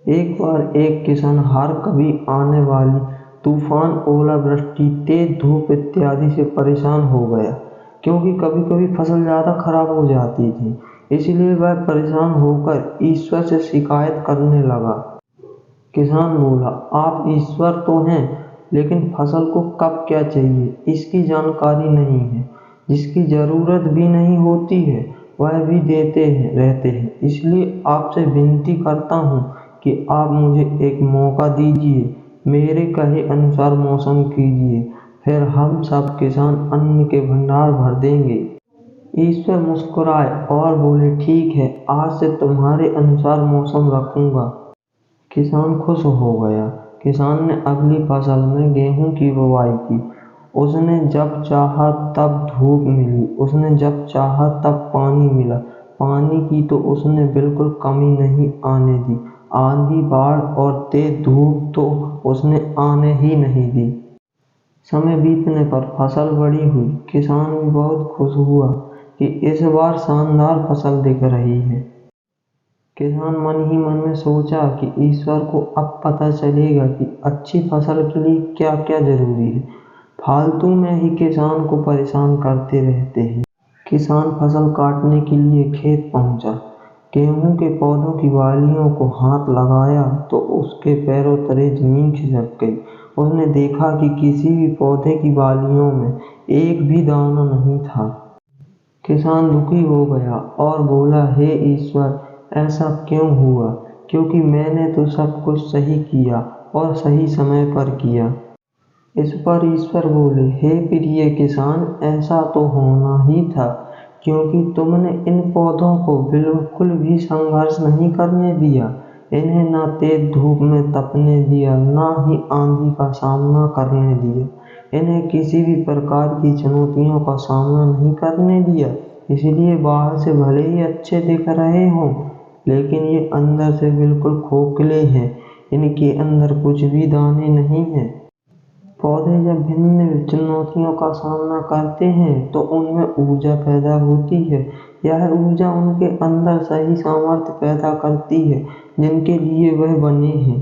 एक बार एक किसान हर कभी आने वाली तूफान, ओलावृष्टि, तेज धूप इत्यादि से परेशान हो गया, क्योंकि कभी कभी फसल ज़्यादा खराब हो जाती थी। इसलिए वह परेशान होकर ईश्वर से शिकायत करने लगा। किसान बोला, आप ईश्वर तो हैं, लेकिन फसल को कब क्या चाहिए इसकी जानकारी नहीं है। जिसकी जरूरत भी नहीं होती है वह भी देते रहते हैं। इसलिए आपसे विनती करता हूँ कि आप मुझे एक मौका दीजिए, मेरे कहे अनुसार मौसम कीजिए, फिर हम सब किसान अन्न के भंडार भर देंगे। ईश्वर मुस्कुराए और बोले, ठीक है, आज से तुम्हारे अनुसार मौसम रखूंगा। किसान खुश हो गया। किसान ने अगली फसल में गेहूं की बुवाई की। उसने जब चाहा तब धूप मिली, उसने जब चाहा तब पानी मिला। पानी की तो उसने बिल्कुल कमी नहीं आने दी। आंधी, बाढ़ और तेज धूप तो उसने आने ही नहीं दी। समय बीतने पर फसल बड़ी हुई। किसान भी बहुत खुश हुआ कि इस बार शानदार फसल दिख रही है। किसान मन ही मन में सोचा कि ईश्वर को अब पता चलेगा कि अच्छी फसल के लिए क्या क्या जरूरी है। फालतू में ही किसान को परेशान करते रहते हैं। किसान फसल काटने के लिए खेत पहुंचा। गेहूं के पौधों की बालियों को हाथ लगाया तो उसके पैरों तले जमीन खिसक गई। उसने देखा कि किसी भी पौधे की बालियों में एक भी दाना नहीं था। किसान दुखी हो गया और बोला, हे ईश्वर, ऐसा क्यों हुआ? क्योंकि मैंने तो सब कुछ सही किया और सही समय पर किया। इस पर ईश्वर बोले, हे प्रिय किसान, ऐसा तो होना ही था, क्योंकि तुमने इन पौधों को बिल्कुल भी संघर्ष नहीं करने दिया। इन्हें ना तेज धूप में तपने दिया, ना ही आंधी का सामना करने दिया। इन्हें किसी भी प्रकार की चुनौतियों का सामना नहीं करने दिया। इसलिए बाहर से भले ही अच्छे दिख रहे हों, लेकिन ये अंदर से बिल्कुल खोखले हैं। इनके अंदर कुछ भी दाने नहीं हैं। पौधे जब भिन्न चुनौतियों का सामना करते हैं तो उनमें ऊर्जा पैदा होती है। यह ऊर्जा उनके अंदर सही सामर्थ्य पैदा करती है जिनके लिए वह बने हैं।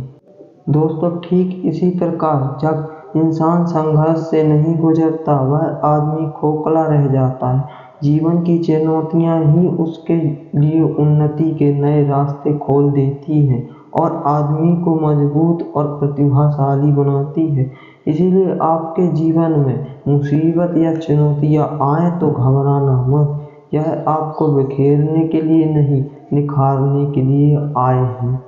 दोस्तों, ठीक इसी प्रकार जब इंसान संघर्ष से नहीं गुजरता, वह आदमी खोखला रह जाता है। जीवन की चुनौतियां ही उसके लिए उन्नति के नए रास्ते खोल देती हैं और आदमी को मजबूत और प्रतिभाशाली बनाती है। इसीलिए आपके जीवन में मुसीबत या चुनौतियां आए तो घबराना मत। यह आपको बिखेरने के लिए नहीं, निखारने के लिए आए हैं।